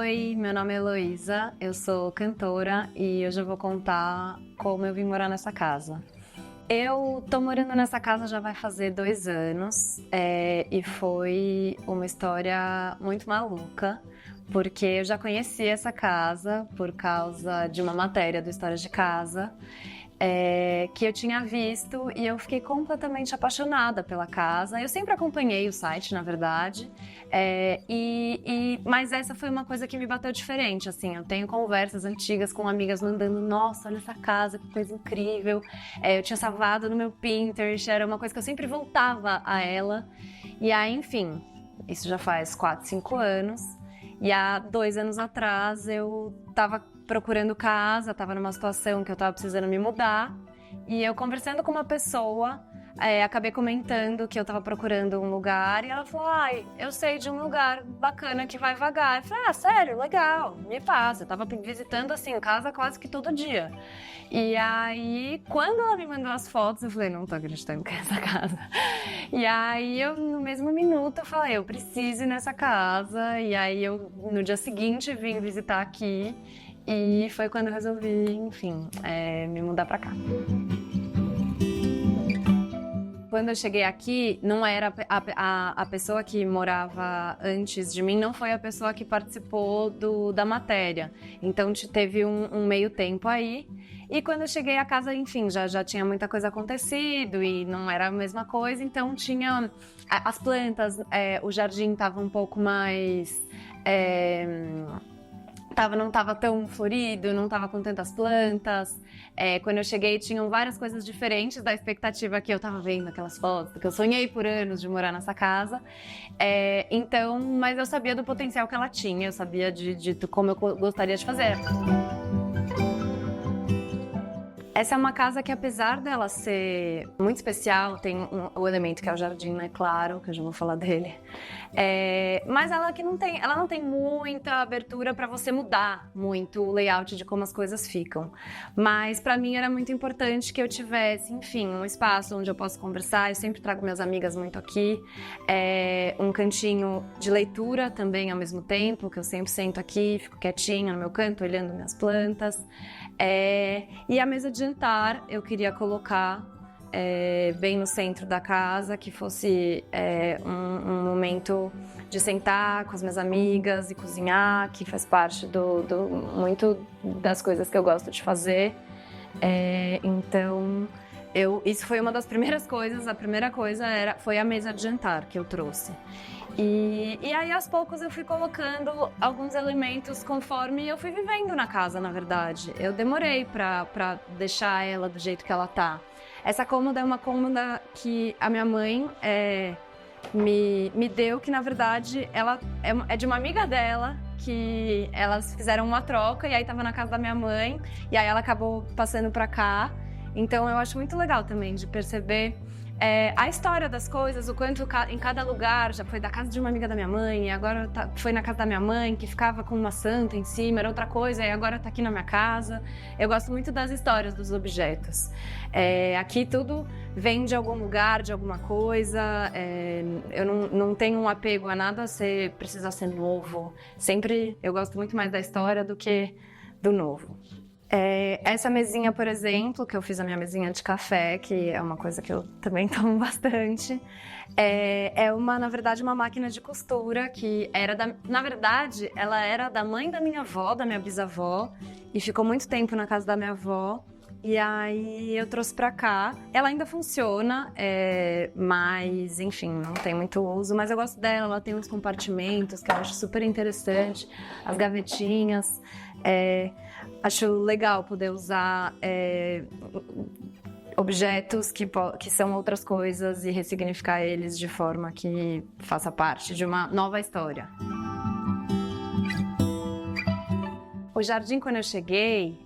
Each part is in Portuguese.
Oi, meu nome é Heloísa, eu sou cantora e hoje eu vou contar como eu vim morar nessa casa. Eu tô morando nessa casa já vai fazer 2 anos e foi uma história muito maluca, porque eu já conheci essa casa por causa de uma matéria do História de Casa que eu tinha visto e eu fiquei completamente apaixonada pela casa. Eu sempre acompanhei o site, na verdade, mas essa foi uma coisa que me bateu diferente, assim. Eu tenho conversas antigas com amigas mandando, nossa, olha essa casa, que coisa incrível. Eu tinha salvado no meu Pinterest, era uma coisa que eu sempre voltava a ela. E aí, enfim, isso já faz 4, 5 anos. E há 2 anos atrás eu tava procurando casa, tava numa situação que eu tava precisando me mudar. E eu conversando com uma pessoa, acabei comentando que eu tava procurando um lugar e ela falou, ai, eu sei de um lugar bacana que vai vagar. Eu falei, sério? Legal, me passa. Eu tava visitando, assim, casa quase que todo dia. E aí, quando ela me mandou as fotos, eu falei, não tô acreditando que é essa casa. E aí, no mesmo minuto, eu falei, eu preciso ir nessa casa. E aí, no dia seguinte, vim visitar aqui. E foi quando eu resolvi, enfim, me mudar pra cá. Quando eu cheguei aqui, não era a pessoa que morava antes de mim, não foi a pessoa que participou da matéria. Então teve um meio tempo aí. E quando eu cheguei a casa, enfim, já tinha muita coisa acontecido e não era a mesma coisa. Então tinha as plantas, o jardim estava um pouco mais... não estava tão florido, não estava com tantas plantas. Quando eu cheguei, tinham várias coisas diferentes da expectativa que eu estava vendo aquelas fotos, porque eu sonhei por anos de morar nessa casa. Mas eu sabia do potencial que ela tinha, eu sabia de como eu gostaria de fazer. Essa é uma casa que, apesar dela ser muito especial, tem o elemento que é o jardim, né? Claro, que eu já vou falar dele. Mas ela não tem muita abertura para você mudar muito o layout de como as coisas ficam. Mas para mim era muito importante que eu tivesse, enfim, um espaço onde eu possa conversar. Eu sempre trago minhas amigas muito aqui. Um cantinho de leitura também ao mesmo tempo, que eu sempre sento aqui, fico quietinha no meu canto, olhando minhas plantas. E a mesa de jantar eu queria colocar bem no centro da casa, que fosse um momento de sentar com as minhas amigas e cozinhar, que faz parte muito das coisas que eu gosto de fazer. Então, isso foi uma das primeiras coisas. A primeira coisa foi a mesa de jantar que eu trouxe. E aí, aos poucos, eu fui colocando alguns elementos conforme eu fui vivendo na casa, na verdade. Eu demorei pra deixar ela do jeito que ela tá. Essa cômoda é uma cômoda que a minha mãe me deu, que na verdade ela é de uma amiga dela, que elas fizeram uma troca e aí tava na casa da minha mãe, e aí ela acabou passando pra cá. Então eu acho muito legal também de perceber a história das coisas, o quanto em cada lugar, já foi da casa de uma amiga da minha mãe, e agora foi na casa da minha mãe, que ficava com uma santa em cima, era outra coisa, e agora tá aqui na minha casa. Eu gosto muito das histórias dos objetos. Aqui tudo vem de algum lugar, de alguma coisa. Eu não tenho um apego a nada precisar ser novo. Sempre eu gosto muito mais da história do que do novo. Essa mesinha, por exemplo, que eu fiz a minha mesinha de café, que é uma coisa que eu também tomo bastante, na verdade, uma máquina de costura que na verdade, ela era da mãe da minha avó, da minha bisavó, e ficou muito tempo na casa da minha avó. E aí eu trouxe pra cá. Ela ainda funciona, mas enfim, não tem muito uso. Mas eu gosto dela, ela tem uns compartimentos que eu acho super interessante, as gavetinhas. Acho legal poder usar objetos que são outras coisas e ressignificar eles de forma que faça parte de uma nova história. O jardim, quando eu cheguei,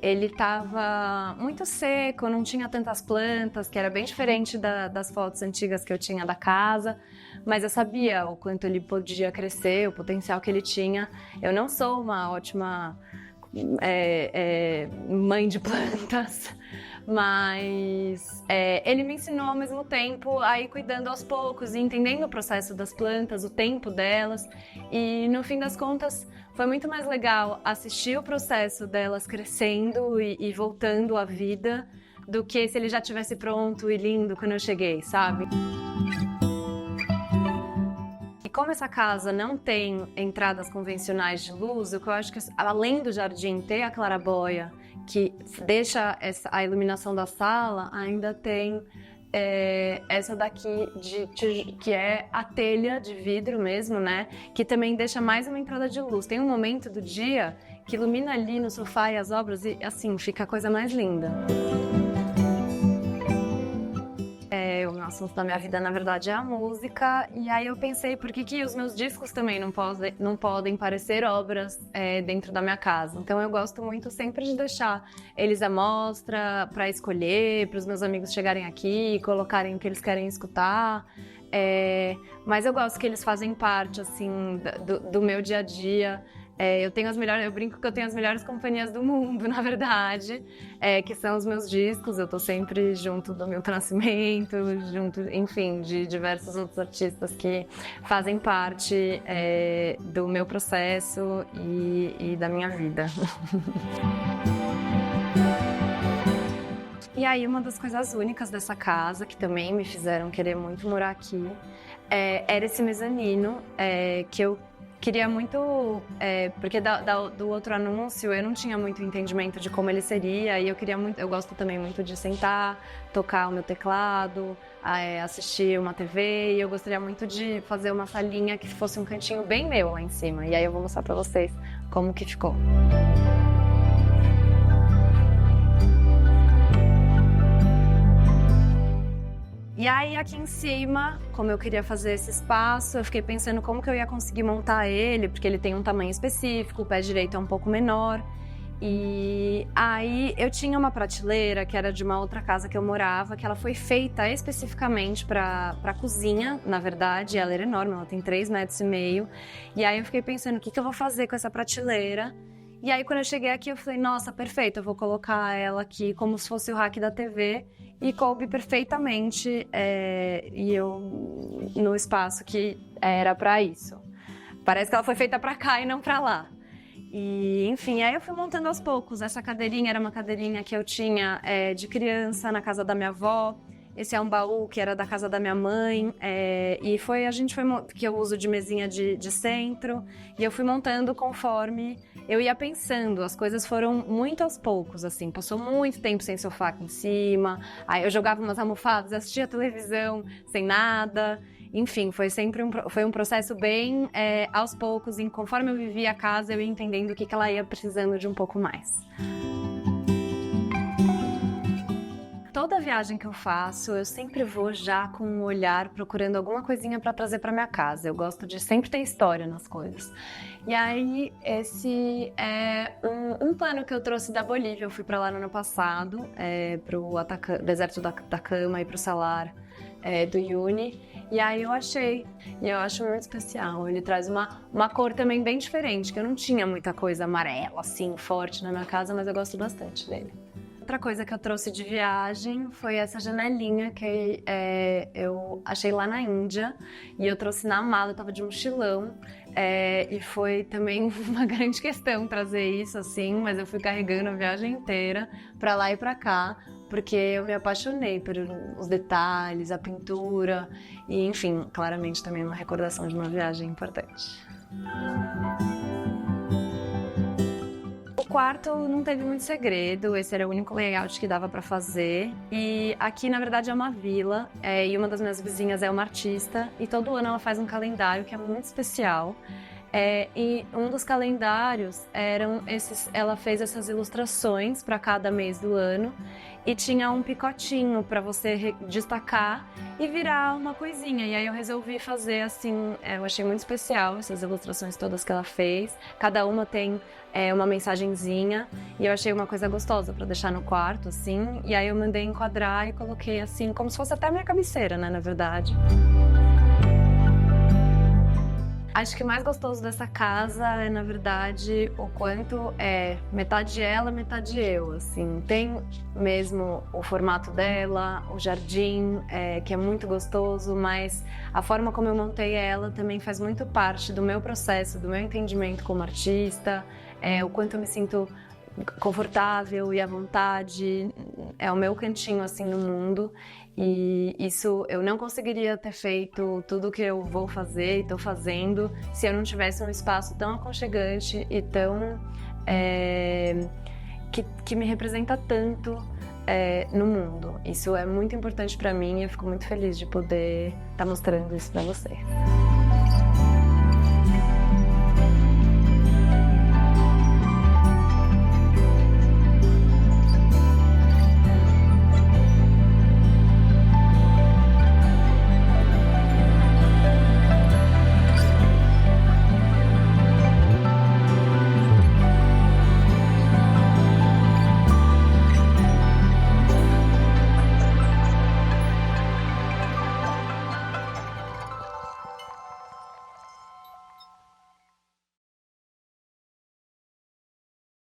ele estava muito seco, não tinha tantas plantas, que era bem diferente das fotos antigas que eu tinha da casa, mas eu sabia o quanto ele podia crescer, o potencial que ele tinha. Eu não sou uma ótima mãe de plantas, mas ele me ensinou ao mesmo tempo a ir cuidando aos poucos e entendendo o processo das plantas, o tempo delas, e no fim das contas foi muito mais legal assistir o processo delas crescendo e voltando à vida do que se ele já tivesse pronto e lindo quando eu cheguei, sabe? E como essa casa não tem entradas convencionais de luz, o que eu acho que, além do jardim ter a claraboia, que deixa a iluminação da sala, ainda tem essa daqui, que é a telha de vidro mesmo, né? Que também deixa mais uma entrada de luz. Tem um momento do dia que ilumina ali no sofá e as obras e, assim, fica a coisa mais linda. O assunto da minha vida, na verdade, é a música. E aí eu pensei, por que os meus discos também não podem parecer obras dentro da minha casa? Então eu gosto muito sempre de deixar eles à mostra, para escolher, para os meus amigos chegarem aqui e colocarem o que eles querem escutar. Mas eu gosto que eles fazem parte, assim, do meu dia a dia. Eu brinco que eu tenho as melhores companhias do mundo, na verdade, que são os meus discos. Eu tô sempre junto do Milton Nascimento, junto, enfim, de diversos outros artistas que fazem parte do meu processo e da minha vida. E aí, uma das coisas únicas dessa casa, que também me fizeram querer muito morar aqui, era esse mezanino, que eu queria muito, porque do outro anúncio eu não tinha muito entendimento de como ele seria, e eu gosto também muito de sentar, tocar o meu teclado, assistir uma TV, e eu gostaria muito de fazer uma salinha que fosse um cantinho bem meu lá em cima, e aí eu vou mostrar pra vocês como que ficou. E aí, aqui em cima, como eu queria fazer esse espaço, eu fiquei pensando como que eu ia conseguir montar ele, porque ele tem um tamanho específico, o pé direito é um pouco menor. E aí, eu tinha uma prateleira que era de uma outra casa que eu morava, que ela foi feita especificamente para cozinha, na verdade. Ela era enorme, ela tem 3,5 metros. E aí, eu fiquei pensando, o que eu vou fazer com essa prateleira? E aí, quando eu cheguei aqui, eu falei, nossa, perfeito, eu vou colocar ela aqui como se fosse o rack da TV. E coube perfeitamente no espaço que era para isso. Parece que ela foi feita para cá e não para lá. E, enfim, aí eu fui montando aos poucos. Essa cadeirinha era uma cadeirinha que eu tinha de criança na casa da minha avó. Esse é um baú que era da casa da minha mãe, que eu uso de mesinha de centro, e eu fui montando conforme eu ia pensando. As coisas foram muito aos poucos, assim, passou muito tempo sem sofá aqui em cima, aí eu jogava umas almofadas, assistia televisão sem nada, enfim, foi sempre um processo bem aos poucos, e conforme eu vivia a casa, eu ia entendendo o que ela ia precisando de um pouco mais. Toda viagem que eu faço, eu sempre vou já com um olhar procurando alguma coisinha para trazer para minha casa. Eu gosto de sempre ter história nas coisas. E aí, esse é um plano que eu trouxe da Bolívia. Eu fui para lá no ano passado, para o deserto da Atacama e para o Salar do Uyuni. E aí eu achei, e eu acho muito especial. Ele traz uma cor também bem diferente, que eu não tinha muita coisa amarela, assim, forte na minha casa, mas eu gosto bastante dele. Outra coisa que eu trouxe de viagem foi essa janelinha que eu achei lá na Índia, e eu trouxe na mala, eu tava de mochilão, e foi também uma grande questão trazer isso assim, mas eu fui carregando a viagem inteira pra lá e pra cá, porque eu me apaixonei pelos detalhes, a pintura, e enfim, claramente também uma recordação de uma viagem importante. O quarto não teve muito segredo, esse era o único layout que dava para fazer. E aqui, na verdade, é uma vila, e uma das minhas vizinhas é uma artista, e todo ano ela faz um calendário que é muito especial. E um dos calendários ela fez essas ilustrações para cada mês do ano, e tinha um picotinho para você destacar e virar uma coisinha. E aí eu resolvi fazer assim, eu achei muito especial essas ilustrações todas que ela fez. Cada uma tem uma mensagenzinha, e eu achei uma coisa gostosa para deixar no quarto, assim. E aí eu mandei enquadrar e coloquei assim, como se fosse até a minha cabeceira, né, na verdade. Acho que o mais gostoso dessa casa é, na verdade, o quanto é metade ela, metade eu, assim. Tem mesmo o formato dela, o jardim, que é muito gostoso, mas a forma como eu montei ela também faz muito parte do meu processo, do meu entendimento como artista, o quanto eu me sinto confortável e à vontade, é o meu cantinho assim no mundo, e isso eu não conseguiria ter feito tudo que eu vou fazer e estou fazendo se eu não tivesse um espaço tão aconchegante e tão que me representa tanto no mundo. Isso é muito importante para mim e eu fico muito feliz de poder estar mostrando isso para você.